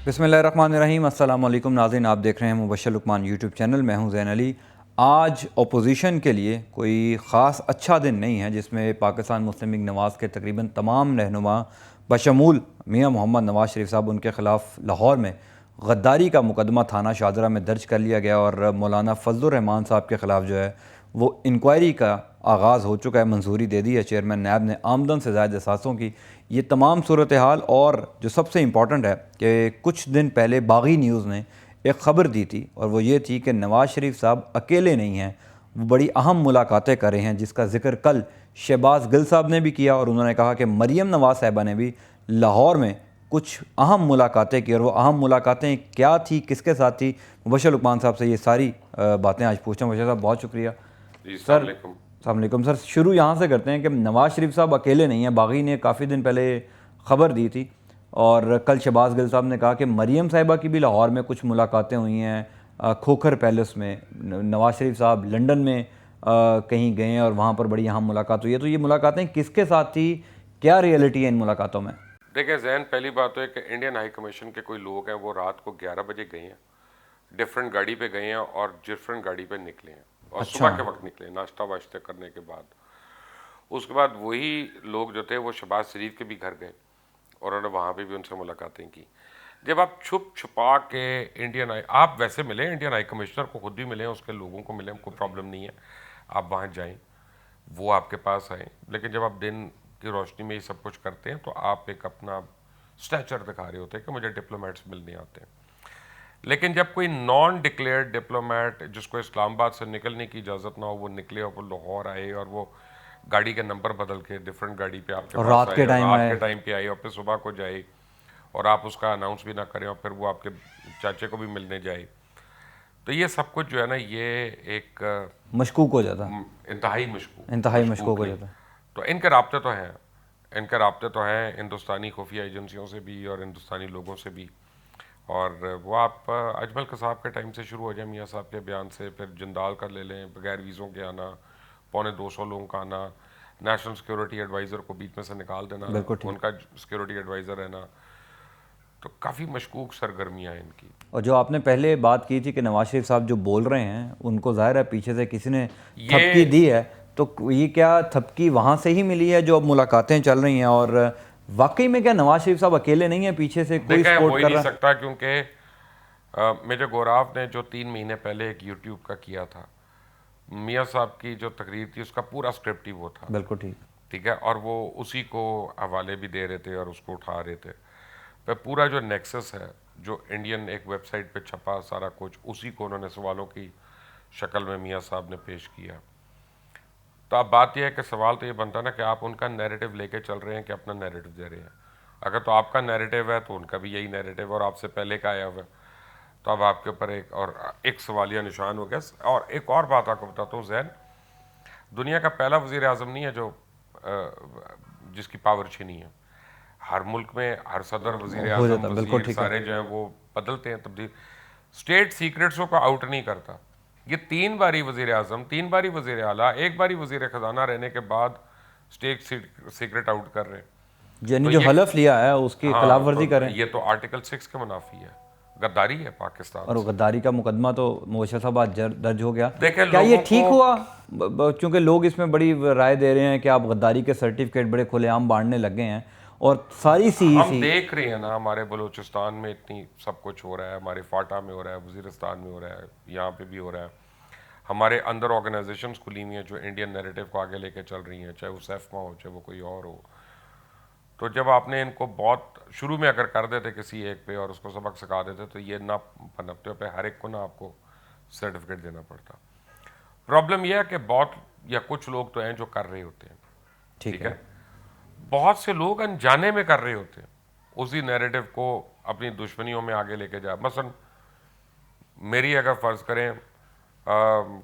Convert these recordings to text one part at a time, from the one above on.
बिस्मिल्लाहिर्रहमानिर्रहीम। अस्सलाम वालेकुम नाज़रीन, आप देख रहे हैं मुबश्शिर लुकमान यूट्यूब चैनल। मैं हूं ज़ैन अली। आज अपोजिशन के लिए कोई ख़ास अच्छा दिन नहीं है जिसमें पाकिस्तान मुस्लिम लीग नवाज़ के तकरीबन तमाम रहनुमा बशमूल मियाँ मोहम्मद नवाज़ शरीफ साहब उनके ख़िलाफ़ लाहौर में गद्दारी का मुकदमा थाना शाहजरा में दर्ज कर लिया गया और मौलाना फजलुर रहमान साहब के ख़िलाफ़ जो है वो इंक्वायरी का आगाज़ हो चुका है, मंजूरी दे दी है चेयरमैन नैब ने आमदन से ज़ायद असासों की। ये तमाम सूरत हाल और जो सबसे इम्पॉर्टेंट है कि कुछ दिन पहले बागी न्यूज़ ने एक ख़बर दी थी और वो ये थी कि नवाज़ शरीफ साहब अकेले नहीं हैं, वो बड़ी अहम मुलाकातें कर रहे हैं, जिसका ज़िक्र कल शहबाज गिल साहब ने भी किया और उन्होंने कहा कि मरीम नवाज़ साहिबा ने भी लाहौर में कुछ अहम मुलाकातें की और वो अहम मुलाकातें क्या थी, किसके साथ थी। मुबश्शिर लुकमान साहब से ये सारी बातें आज पूछते हैं। मुबश्शिर साहब बहुत शुक्रिया। सर अस्सलाम वालेकुम। सर शुरू यहाँ से करते हैं कि नवाज़ शरीफ साहब अकेले नहीं हैं। बागी ने काफ़ी दिन पहले ख़बर दी थी और कल शहबाज गिल साहब ने कहा कि मरीम साहिबा की भी लाहौर में कुछ मुलाकातें हुई हैं, खोखर पैलेस में। नवाज़ शरीफ साहब लंदन में कहीं गए हैं और वहाँ पर बड़ी अहम मुलाकात हुई है। तो ये मुलाकातें किसके साथ थी, क्या रियलिटी है इन मुलाकातों में? देखिए जैन, पहली बात तो है कि इंडियन हाई कमीशन के कोई लोग हैं वो रात को 11 बजे गए हैं, डिफरेंट गाड़ी पे गए हैं और डिफरेंट गाड़ी पे निकले हैं और अच्छा। सुबह के वक्त निकले नाश्ता वाश्ता करने के बाद। उसके बाद वही लोग जो थे वो शहबाज शरीफ के भी घर गए और उन्होंने वहाँ पे भी उनसे मुलाकातें की। जब आप छुप छुपा के आप वैसे मिले इंडियन हाई कमिश्नर को, खुद भी मिले, उसके लोगों को मिले, कोई प्रॉब्लम नहीं है, आप वहाँ जाएं, वो आपके पास आए। लेकिन जब आप दिन की रोशनी में ये सब कुछ करते हैं तो आप एक अपना स्टैचर दिखा रहे होते हैं कि मुझे डिप्लोमेट्स मिलने आते हैं। लेकिन जब कोई नॉन डिक्लेयर्ड डिप्लोमेट जिसको इस्लामाबाद से निकलने की इजाज़त ना हो वो निकले और वो लाहौर आए और वो गाड़ी के नंबर बदल के डिफरेंट गाड़ी पे आपके और पास रात आए के और टाइम रात आए। के टाइम पे आए और फिर सुबह को जाए और आप उसका अनाउंस भी ना करें और फिर वो आपके चाचे को भी मिलने जाए, तो ये सब कुछ जो है ना ये एक मशकूक हो जाता, इंतहाई मशकूक इंतहाई मशकूक मशकूक हो नहीं। जाता। तो इनके राब्ते तो हैं, इनके राब्ते तो हैं हिंदुस्तानी खुफिया एजेंसियों से भी और हिंदुस्तानी लोगों से भी। और वो आप अजमल कसाब के टाइम से शुरू हो जाए मियाँ साहब के बयान से, फिर जिंदाल का ले लें, बगैर वीज़ों के आना, 250 लोगों का आना, नेशनल सिक्योरिटी एडवाइज़र को बीच में से निकाल देना, बिल्कुल ठीक। उनका सिक्योरिटी एडवाइज़र रहना, तो काफ़ी मशकूक सरगर्मियाँ हैं इनकी। और जो आपने पहले बात की थी कि नवाज शरीफ साहब जो बोल रहे हैं उनको ज़ाहिर है पीछे से किसी ने थपकी ये दी है, तो ये क्या थपकी वहाँ से ही मिली है जो अब मुलाकातें चल रही हैं? और वाकई में क्या नवाज शरीफ साहब अकेले नहीं हैं, पीछे से कोई देखें, हो सपोर्ट ही कर नहीं रहा है? सकता क्योंकि मेजर गौराव ने जो 3 महीने पहले एक यूट्यूब का किया था, मियाँ साहब की जो तकरीर थी उसका पूरा स्क्रिप्ट ही वो था। बिल्कुल ठीक। ठीक है, और वो उसी को हवाले भी दे रहे थे और उसको उठा रहे थे। पर पूरा जो नेक्सस है, जो इंडियन एक वेबसाइट पे छपा सारा कुछ, उसी को उन्होंने सवालों की शक्ल में मियाँ साहब ने पेश किया। तो अब बात यह है कि सवाल तो ये बनता ना कि आप उनका नैरेटिव लेके चल रहे हैं कि अपना नैरेटिव दे रहे हैं। अगर तो आपका नैरेटिव है तो उनका भी यही नैरेटिव और आपसे पहले का आया हुआ है, तो अब आपके ऊपर एक सवालिया निशान हो गया। और एक और बात आपको बताता हूँ जैन, दुनिया का पहला वजीर आज़म नहीं है जो जिसकी पावर छीनी है। हर मुल्क में हर सदर, वजीर हो आज़म, जाता, बिल्कुल वजीर ठीक है। सारे जो हैं वो बदलते हैं, तब्दील। स्टेट सीक्रेट्सों को आउट नहीं करता। ये 3 बारी वजीर आज़म, 3 बारी वजीर आला, 1 बारी वजीर ख़जाना रहने के बाद स्टेट सीक्रेट आउट कर रहे हैं। यानी तो जो ये, हलफ लिया है उसकी खिलाफ हाँ, वर्जी तो करें। ये तो आर्टिकल 6 के मुनाफी है, गद्दारी है पाकिस्तान और से। गद्दारी का मुकदमा तो मुबश्शिर साहब आज दर्ज हो गया। देखें क्या ये लोगों को, ठीक हुआ? क्योंकि लोग इसमें बड़ी राय दे रहे हैं कि आप गद्दारी के सर्टिफिकेट बड़े खुलेआम बांटने लगे हैं और सारी हम सी देख रहे हैं ना, हमारे बलूचिस्तान में इतनी सब कुछ हो रहा है, हमारे फाटा में हो रहा है, वजीरिस्तान में हो रहा है, यहाँ पे भी हो रहा है। हमारे अंदर ऑर्गेनाइजेशंस खुली हुई हैं जो इंडियन नैरेटिव को आगे लेके चल रही हैं, चाहे वो सेफमा हो, चाहे वो कोई और हो। तो जब आपने इनको बहुत शुरू में अगर कर देते किसी एक पे और उसको सबक सिखा देते तो ये ना पनपते पे हर एक को ना आपको सर्टिफिकेट देना पड़ता। प्रॉब्लम यह है कि बहुत या कुछ लोग तो हैं जो कर रहे होते हैं, ठीक ठीक है। है, बहुत से लोग अनजाने में कर रहे होते हैं, उसी नैरेटिव को अपनी दुश्मनियों में आगे लेके जा। मसलन मेरी अगर फ़र्ज़ करें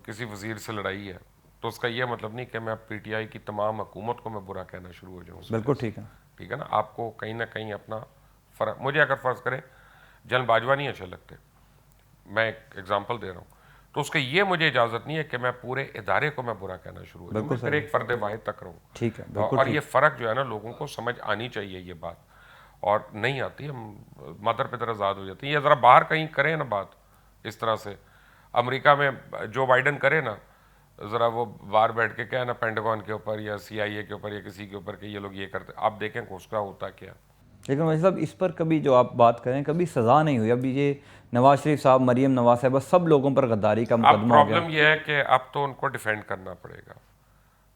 किसी वज़ीर से लड़ाई है तो उसका यह मतलब नहीं कि मैं पीटीआई की तमाम हुकूमत को मैं बुरा कहना शुरू हो जाऊँ उस वजह बिल्कुल से। ठीक है। ठीक है ना, आपको कहीं ना कहीं अपना फ़र्क, मुझे अगर फ़र्ज़ करें जनरल बाजवा नहीं अच्छे लगते, मैं एक एग्जांपल दे रहा हूँ, तो उसके ये मुझे इजाज़त नहीं है कि मैं पूरे इदारे को मैं बुरा कहना शुरू हो जाऊँ, बिल्कुल मैं फिर सही। एक फ़र्द वाहिद तक रहूँ। ठीक है, बिल्कुल और ये ठीक। फ़र्क जो है ना लोगों को समझ आनी चाहिए ये बात। और नहीं आती, हम मदर पे तरह आज़ाद हो जाती है। ये ज़रा बाहर कहीं करें ना बात इस तरह से, अमेरिका में जो बाइडन करे ना, ज़रा वो बाहर बैठ के क्या है ना, पेंटागन के ऊपर या CIA के ऊपर या किसी के ऊपर कि ये लोग ये करते, आप देखें उसका होता क्या। लेकिन वैसे साहब, इस पर कभी जो आप बात करें, कभी सज़ा नहीं हुई। अभी ये नवाज शरीफ साहब, मरीम नवाज साहब, सब लोगों पर गद्दारी का अब मुकदमा हो गया। प्रॉब्लम यह है कि अब तो उनको डिफेंड करना पड़ेगा।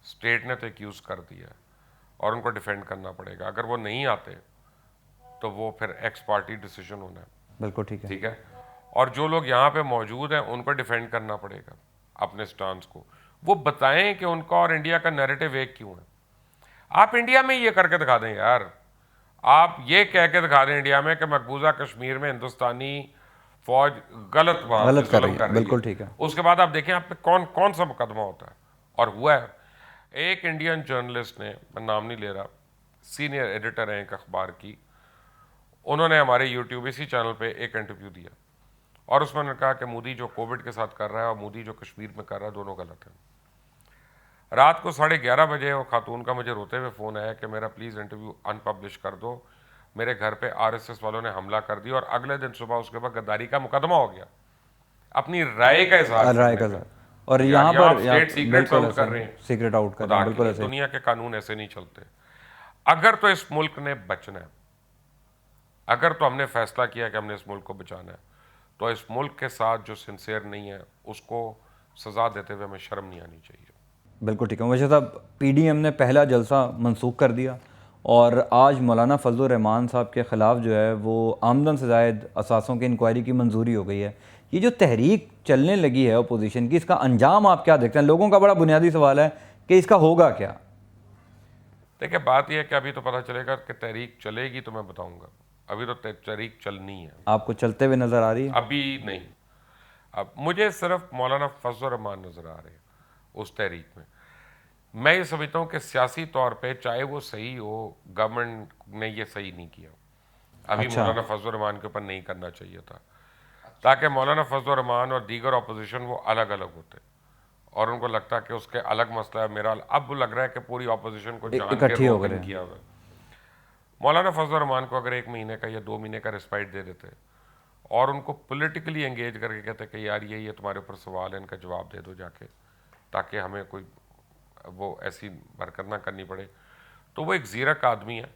स्टेट ने तो एक्यूज कर दिया और उनको डिफेंड करना पड़ेगा। अगर वो नहीं आते तो वो फिर एक्स पार्टी डिसीजन होना है। बिल्कुल ठीक है। ठीक है, और जो लोग यहाँ पे मौजूद हैं उनको डिफेंड करना पड़ेगा अपने स्टांस को। वो बताएं कि उनका और इंडिया का नैरेटिव एक क्यों है। आप इंडिया में ये करके दिखा दें यार, आप ये कह के दिखा दें इंडिया में कि मकबूजा कश्मीर में हिंदुस्तानी फौज गलत वहाँ पे गलत कर जुल्म रही कर है, रही बिल्कुल है। ठीक है। उसके बाद आप देखें आप पे कौन कौन सा मुकदमा होता है, और हुआ है। एक इंडियन जर्नलिस्ट ने, मैं नाम नहीं ले रहा, सीनियर एडिटर है एक अखबार की, उन्होंने हमारे यूट्यूब इसी चैनल पे एक इंटरव्यू दिया और उसमें उन्होंने कहा कि मोदी जो कोविड के साथ कर रहा है और मोदी जो कश्मीर में कर रहा है दोनों गलत है। रात को 11:30 बजे वो खातून का मुझे रोते हुए फ़ोन आया कि मेरा प्लीज़ इंटरव्यू अनपब्लिश कर दो, मेरे घर पे RSS वालों ने हमला कर दिया, और अगले दिन सुबह उसके बाद गद्दारी का मुकदमा हो गया अपनी राय का इजहार राय करने का पे। साथ। और यार यहाँ यहाँ पर स्टेट सीक्रेट्स बिल्कुल आउट कर ऐसे रहे हैं। सीक्रेट आउट कर रहे खुदा हैं, के बिल्कुल लिए ऐसे। दुनिया के कानून ऐसे नहीं चलते। अगर तो इस मुल्क ने बचना है, अगर तो हमने फैसला किया कि हमने इस मुल्क को बचाना है, तो इस मुल्क के साथ जो सिंसियर नहीं है उसको सजा देते हुए हमें शर्म नहीं आनी चाहिए। बिल्कुल ठीक है। वैसे साहब, PDM ने पहला जलसा मनसूख कर दिया और आज मौलाना फजल रहमान साहब के ख़िलाफ़ जो है वो आमदन से ज़ायद असासों की इंक्वायरी की मंजूरी हो गई है। ये जो तहरीक चलने लगी है अपोजिशन की, इसका अंजाम आप क्या देखते हैं? लोगों का बड़ा बुनियादी सवाल है कि इसका होगा क्या। देखिए, बात यह है कि अभी तो पता चलेगा कि तहरीक चलेगी तो मैं बताऊंगा। अभी तो तहरीक चलनी है, आपको चलते हुए नज़र आ रही है? अभी नहीं। अब मुझे सिर्फ मौलाना फजल रहमान नजर आ रहे हैं उस तहरीक में। मैं ये समझता हूँ कि सियासी तौर पे चाहे वो सही हो, गवर्नमेंट ने ये सही नहीं किया। अभी अच्छा। मौलाना फजल रहमान के ऊपर नहीं करना चाहिए था, ताकि मौलाना फजल रहमान और दीगर अपोजिशन वो अलग अलग होते और उनको लगता कि उसके अलग मसला है, मेरा अब लग रहा है कि पूरी अपोजिशन को जान के इकट्ठी हो रोक गए। किया हुआ है। मौलाना फजल रहमान को अगर 1 महीने का या 2 महीने का रिस्पाइट दे देते और उनको पॉलिटिकली एंगेज करके कहते कि यार ये तुम्हारे ऊपर सवाल है, इनका जवाब दे दो जाके, ताकि हमें कोई वो ऐसी हरकत ना करनी पड़े, तो वो एक ज़ीरक आदमी है,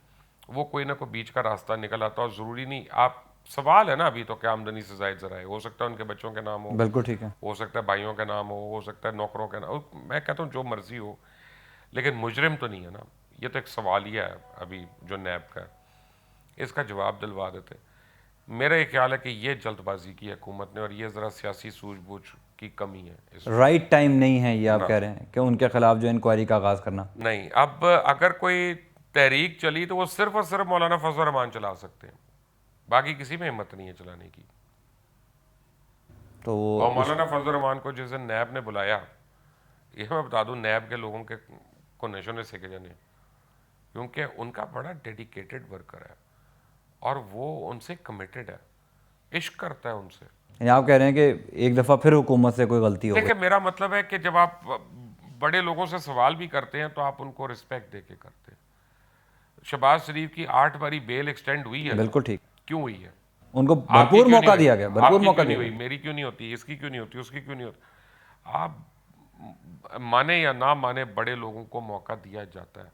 वो कोई ना कोई बीच का रास्ता निकल आता। और ज़रूरी नहीं, आप सवाल है ना अभी तो क्या आमदनी से जायद ज़रा है, हो सकता है उनके बच्चों के नाम बिल्कुल ठीक है। हो सकता है भाइयों के नाम हो सकता है नौकरों के नाम, मैं कहता हूँ जो मर्जी हो, लेकिन मुजरिम तो नहीं है ना। ये तो एक सवालिया है अभी जो नैब का है, इसका जवाब दिलवा देते। मेरा ये ख्याल है कि ये जल्दबाजी की हुकूमत ने और ये ज़रा सियासी सूझबूझ की कमी है राइट टाइम नहीं है ये आप कह रहे हैं कि उनके खिलाफ जो इंक्वायरी का आगाज़ करना? नहीं, अब अगर कोई तहरीक चली तो वो सिर्फ और सिर्फ मौलाना फजल रहमान चला सकते हैं, बाकी किसी में हिम्मत नहीं है चलाने की। तो और मौलाना फजल रहमान को जिस दिन नैब ने बुलाया, ये मैं बता दूं, नैब के लोगों के को नशों ने सेके जाने, क्योंकि उनका बड़ा डेडिकेटेड वर्कर है और वो उनसे कमिटेड है, इश्क करता है उनसे। यानी आप कह रहे हैं कि एक दफ़ा फिर हुकूमत से कोई गलती हो गई? देखिए, मेरा मतलब है कि जब आप बड़े लोगों से सवाल भी करते हैं तो आप उनको रिस्पेक्ट दे के करते हैं। शहबाज शरीफ की 8 बारी बेल एक्सटेंड हुई है, बिल्कुल ठीक। क्यों हुई है? उनको आपकी भरपूर क्यों नहीं मौका हुई? दिया गया, भरपूर आपकी मौका क्यों नहीं दिया हुई? गया। मेरी क्यों नहीं होती? इसकी क्यों नहीं होती? उसकी क्यों नहीं होती? आप माने या ना माने, बड़े लोगों को मौका दिया जाता है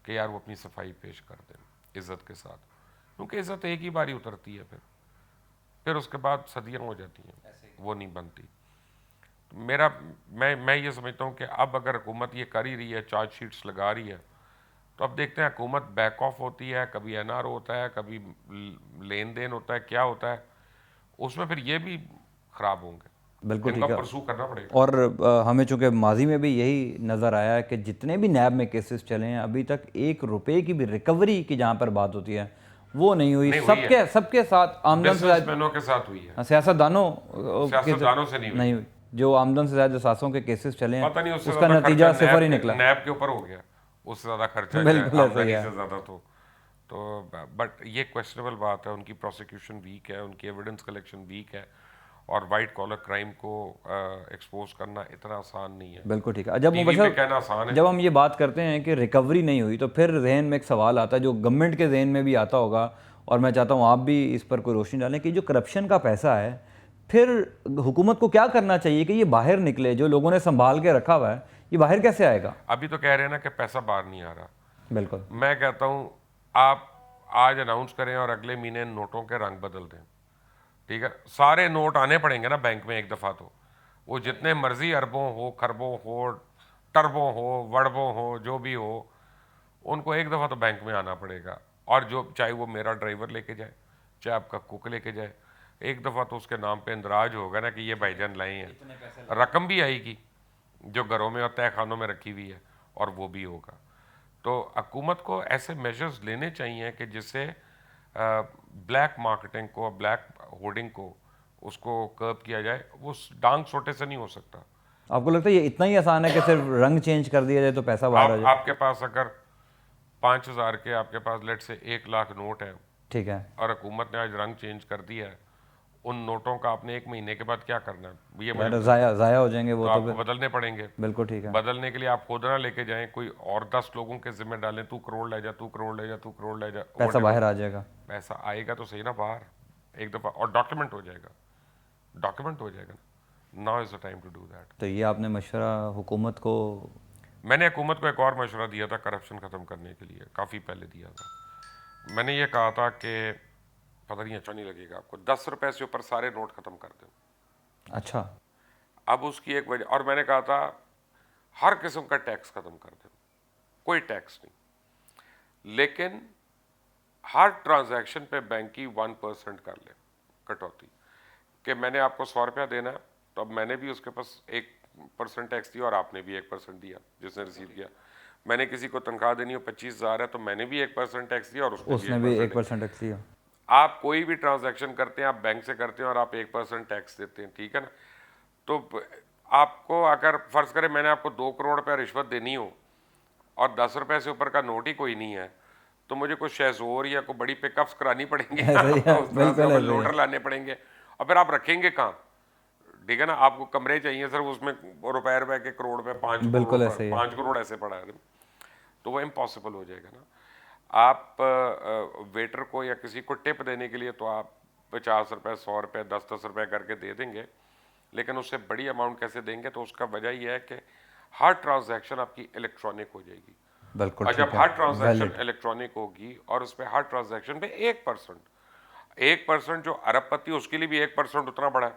कि यार वो अपनी सफाई पेश कर दें इज्जत के साथ, क्योंकि इज्जत एक ही बारी उतरती है, फिर उसके बाद सदियां हो जाती हैं, वो नहीं बनती। मेरा मैं ये समझता हूँ कि अब अगर हुकूमत ये कर ही रही है, चार्जशीट्स लगा रही है, तो अब देखते हैं हुकूमत बैक ऑफ होती है, कभी NR होता है, कभी लेन देन होता है, क्या होता है उसमें, फिर ये भी खराब होंगे। बिल्कुल इनका ठीक है। परसू करना पड़ेगा। और हमें चूँकि माजी में भी यही नज़र आया है कि जितने भी नैब में केसेस चले हैं, अभी तक 1 रुपये की भी रिकवरी की जहाँ पर बात होती है वो नहीं हुई। नहीं हुई है। सबके साथ आमदन से ज़्यादा बिजनेसमैनों के साथ हुई है, सियासतदानों सियासतदानों से नहीं हुई। नहीं हुई। जो आमदन से ज़्यादा सासों के केसेस चले हैं पता नहीं उससे उसका ज़्यादा नतीजा खर्चा सिफर ही निकला। नैब के ऊपर हो गया, उससे ज़्यादा खर्चा बिल्कुल ऐसा ही आमदनी है। से ज़्यादा। तो बट ये क्वेश्चनेबल बात है, उनकी प्रोसिक्यूशन वीक है, उनकी एविडेंस कलेक्शन वीक है, और वाइट कॉलर क्राइम को एक्सपोज करना इतना आसान नहीं है। बिल्कुल ठीक है। जब टीवी मुबशर पे कहना आसान है। जब हम ये बात करते हैं कि रिकवरी नहीं हुई, तो फिर जहन में एक सवाल आता है जो गवर्नमेंट के जहन में भी आता होगा, और मैं चाहता हूँ आप भी इस पर कोई रोशनी डालें कि जो करप्शन का पैसा है, फिर हुकूमत को क्या करना चाहिए कि ये बाहर निकले, जो लोगों ने संभाल के रखा हुआ है ये बाहर कैसे आएगा? अभी तो कह रहे हैं ना कि पैसा बाहर नहीं आ रहा। बिल्कुल। मैं कहता हूँ आप आज अनाउंस करें और अगले महीने नोटों के रंग बदल दें, ठीक है। सारे नोट आने पड़ेंगे ना बैंक में एक दफ़ा, तो वो जितने मर्जी अरबों हो, खरबों हो, टर्बों हो, वड़बों हो, जो भी हो, उनको एक दफ़ा तो बैंक में आना पड़ेगा। और जो चाहे वो मेरा ड्राइवर लेके जाए, चाहे आपका कुक लेके जाए, एक दफ़ा तो उसके नाम पे इंदराज होगा ना कि ये भाईजान लाए हैं। रकम भी आएगी जो घरों में और तय खानों में रखी हुई है, और वो भी होगा। तो हुकूमत को ऐसे मेजर्स लेने चाहिए कि जिससे ब्लैक मार्केटिंग को, ब्लैक होर्डिंग को, उसको कर्ब किया जाए। वो डांग सोटे से नहीं हो सकता। आपको लगता है ये इतना ही आसान है कि सिर्फ रंग चेंज कर दिया जाए तो पैसा बाहर आ जाए? आपके पास अगर 5,000 के आपके पास लेट से 1 लाख नोट है, ठीक है। और हुकूमत ने आज रंग चेंज कर दिया है, उन नोटों का आपने 1 महीने के बाद क्या करना है ये मुझे यार ज़ाया हो जाएंगे वो तो तो आपको फिर। बदलने पड़ेंगे। बिल्कुल ठीक है। बदलने के लिए आप खुद ना लेके जाएं, कोई और 10 लोगों के जिम्मे डालें, तू करोड़ ले जा, तू करोड़ ले जा, तू करोड़ ले जा, पैसा बाहर आ जाएगा। पैसा आएगा तो सही ना बाहर एक दफ़ा, और डॉक्यूमेंट हो जाएगा, डॉक्यूमेंट हो जाएगा। Now is the time to do that. तो ये आपने मशवरा हुकूमत को? मैंने हुकूमत को एक और मशवरा दिया था करप्शन ख़त्म करने के लिए, काफ़ी पहले दिया था। मैंने ये कहा था कि पता नहीं अच्छा नहीं लगेगा आपको, 10 रुपए से ऊपर सारे नोट ख़त्म कर दें। अच्छा। अब उसकी एक वजह, और मैंने कहा था हर किस्म का टैक्स ख़त्म कर दें, कोई टैक्स नहीं, लेकिन हर ट्रांजैक्शन पे बैंक की 1% कर ले कटौती। कि मैंने आपको 100 रुपया देना है, तो अब मैंने भी उसके पास 1% टैक्स दिया और आपने भी 1% दिया जिसने रिसीव किया। मैंने किसी को तनख्वाह देनी हो 25,000 है, तो मैंने भी 1% टैक्स दिया और उसने भी 1% टैक्स दिया। आप कोई भी ट्रांजैक्शन करते हैं, आप बैंक से करते हैं और आप 1% टैक्स देते हैं, ठीक है ना। तो आपको अगर फर्ज करें मैंने आपको 2 करोड़ रुपया रिश्वत देनी हो और 10 रुपए से ऊपर का नोट ही कोई नहीं है, तो मुझे कुछ शेजोर या कोई बड़ी पिकअप्स करानी पड़ेंगी लोडर लाने पड़ेंगे, और फिर आप रखेंगे कहाँ, ठीक है ना। आपको कमरे चाहिए सर, उसमें रुपए के करोड़ पे 5 करोड़ ऐसे पड़ा है, तो वो इम्पॉसिबल हो जाएगा ना। आप वेटर को या किसी को टिप देने के लिए तो आप 50 रुपए, 100 रुपए, 10-10 रुपए करके दे देंगे, लेकिन उससे बड़ी अमाउंट कैसे देंगे? तो उसका वजह यह है कि हर ट्रांजैक्शन आपकी इलेक्ट्रॉनिक हो जाएगी। बिल्कुल। और जब हर ट्रांजैक्शन इलेक्ट्रॉनिक होगी और उस पर हर ट्रांजैक्शन पे 1% जो अरबपति उसके लिए भी 1% उतना बड़ा है,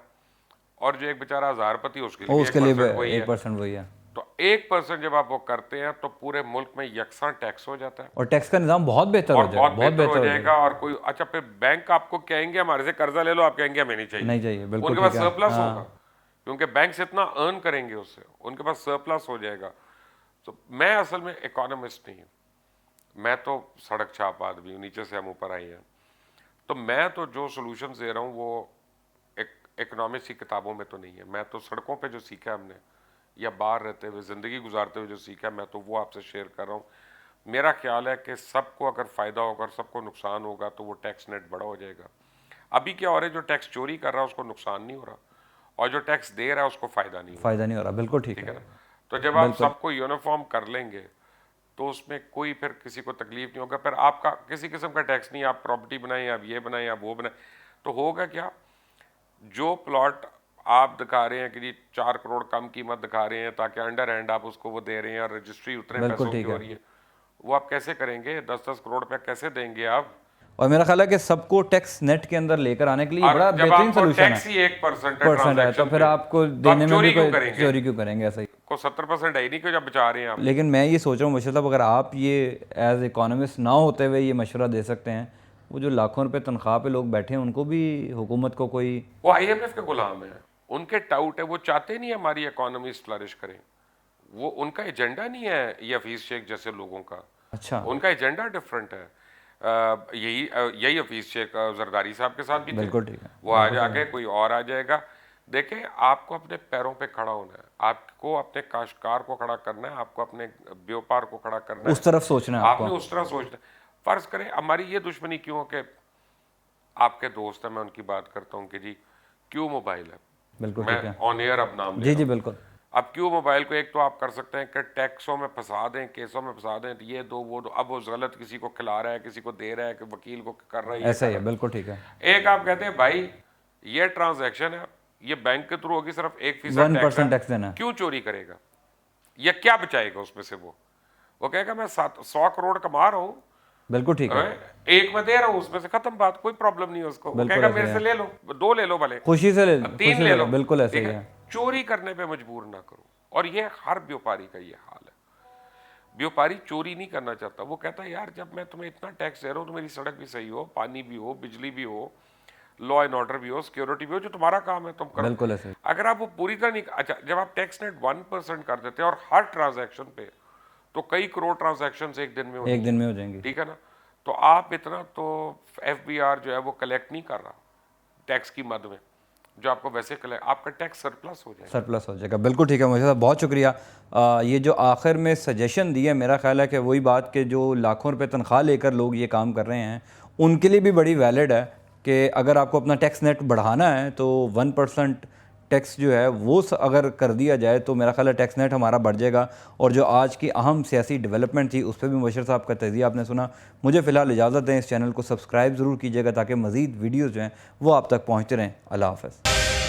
और जो एक बेचारा हजारपति उसके लिए 1% वही है। तो 1% जब आप वो करते हैं तो पूरे मुल्क में यकसा टैक्स हो जाता है, और टैक्स का निजाम बहुत बेहतर हो जाएगा, बहुत बेहतर हो जाएगा। और कोई अच्छा, फिर बैंक आपको कहेंगे हमारे से कर्जा ले लो, आप कहेंगे हमें नहीं चाहिए, बिल्कुल उनके पास सरप्लस होगा, क्योंकि बैंक से इतना अर्न करेंगे उससे, उनके पास सरप्लस हो जाएगा। तो मैं असल में इकोनॉमिस्ट नहीं हूँ, मैं तो सड़क छाप आदमी हूँ, नीचे से हम ऊपर आए हैं। तो मैं तो जो सोल्यूशन दे रहा हूँ वो इकोनॉमिक्स की किताबों में तो नहीं है, मैं तो सड़कों पे जो सीखा हमने या बाहर रहते हुए ज़िंदगी गुजारते हुए जो सीखा, मैं तो वो आपसे शेयर कर रहा हूँ। मेरा ख्याल है कि सबको अगर फ़ायदा होगा और सबको नुकसान होगा तो वो टैक्स नेट बड़ा हो जाएगा। अभी क्या हो रहा है, जो टैक्स चोरी कर रहा है उसको नुकसान नहीं हो रहा, और जो टैक्स दे रहा है उसको फ़ायदा नहीं हो रहा। बिल्कुल ठीक है ना। तो जब आप सबको यूनिफॉर्म कर लेंगे तो उसमें कोई फिर किसी को तकलीफ नहीं होगा। फिर आपका किसी किस्म का टैक्स नहीं, आप प्रॉपर्टी बनाएं, आप ये बनाएं, आप वो बनाएं, तो होगा क्या, जो प्लॉट आप दिखा रहे हैं कि जी 4 करोड़ कम कीमत दिखा रहे हैं ताकि अंडर हैंड आप उसको वो दे रहे हैं और रजिस्ट्री उतने पैसों की हो रही है, वो आप कैसे करेंगे? 10-10 करोड़ रुपया कैसे देंगे आप? और मेरा ख्याल है कि सबको टैक्स नेट के अंदर लेकर आने के लिए बड़ा बेहतरीन सलूशन है। टैक्स ही 1% है, तो फिर आपको देने में भी चोरी क्यों करेंगे? ऐसा ही को 70% है ही नहीं, क्यों जब बचा रहे हैं आप। लेकिन मैं ये सोच रहा हूँ मुर्शिद साहब, अगर आप ये एज इकोनॉमिस्ट ना होते हुए ये मशवरा दे सकते हैं, वो जो लाखों रुपए तनख्वाह पे लोग बैठे हैं उनको भी हुकूमत को कोई, वो IMF के गुलाम है, उनके टाउट है, वो चाहते नहीं हमारी इकोनॉमी फ्लरिश करें, वो उनका एजेंडा नहीं है ये हफीज शेख जैसे लोगों का। अच्छा, उनका एजेंडा डिफरेंट है। यही हफीज शेख जरदारी साहब के साथ भी बिल्कुल ठीक है, वो आ जाके कोई और आ जाएगा। देखें, आपको अपने पैरों पे खड़ा होना है, आपको अपने काश्तकार को खड़ा करना है, आपको अपने व्यापार को खड़ा करना है, उस तरफ सोचना है आपने उस तरह सोचना है। फर्ज करें हमारी ये दुश्मनी क्यों कि आपके दोस्त हैं, मैं उनकी बात करता हूँ कि जी क्यू मोबाइल है, बिल्कुल ठीक मैं है। ऑन एयर अब नाम ले जी रहा जी हूं। बिल्कुल। अब क्यू मोबाइल को एक तो आप कर सकते हैं कि टैक्सों में फंसा दें, केसों में फंसा दें, ये दो वो दो, अब वो गलत किसी को खिला रहा है, किसी को दे रहा है, कि वकील को कर रहा है, ये ऐसा कर ही है, रहा बिल्कुल ठीक है। है। एक आप कहते हैं भाई ये ट्रांजैक्शन है, ये बैंक के थ्रू होगी, सिर्फ 1% टैक्स 1% है, टैक्स देना है। क्यों चोरी करेगा, या क्या बचाएगा उसमें से वो कहेगा मैं 100 करोड़ कमा रहा हूँ, बिल्कुल ठीक है। एक मैं दे रहा हूँ उसमें से, खत्म बात, कोई प्रॉब्लम नहीं है उसको। वो बिल्कुल कहेगा ऐसे ही मेरे से है, ले लो, 2 ले लो भले, खुशी से ले, 3 खुशी ले से लो, बिल्कुल ऐसे ठीक ही है। है। चोरी करने पे मजबूर ना करो, और ये हर व्यापारी का ये हाल है। व्यापारी चोरी नहीं करना चाहता, वो कहता है यार जब मैं तुम्हें इतना टैक्स दे रहा हूँ तो मेरी सड़क भी सही हो, पानी भी हो, बिजली भी हो, लॉ एंड ऑर्डर भी हो, सिक्योरिटी भी हो, जो तुम्हारा काम है तुम करो। बिल्कुल ऐसे ही। अगर आप वो पूरी तरह नहीं, अच्छा जब आप टैक्स नेट 1% कर देते हैं और हर ट्रांजैक्शन पे, तो कई करोड़ ट्रांजैक्शन एक दिन में होनी एक दिन है, में हो जाएंगी। ठीक है ना। तो आप इतना तो FBR जो है वो कलेक्ट नहीं कर रहा टैक्स की मद में, जो आपको वैसे कलेक्ट, आपका टैक्स सरप्लस हो जाएगा। सरप्लस हो जाएगा, बिल्कुल ठीक है। मुझे साहब बहुत शुक्रिया। ये जो आखिर में सजेशन दिया, मेरा ख्याल है कि वही बात कि जो लाखों रुपए तनख्वाह लेकर लोग ये काम कर रहे हैं उनके लिए भी बड़ी वैलिड है कि अगर आपको अपना टैक्स नेट बढ़ाना है तो 1% टैक्स जो है वो अगर कर दिया जाए तो मेरा ख्याल है टैक्स नेट हमारा बढ़ जाएगा। और जो आज की अहम सियासी डेवलपमेंट थी उस पर भी मुबशर साहब का तज़िया आपने सुना। मुझे फ़िलहाल इजाज़त दें, इस चैनल को सब्सक्राइब ज़रूर कीजिएगा ताकि मज़ीद वीडियोज़ जो हैं वो आप तक पहुँचते रहें। अल्लाह हाफ़िज़।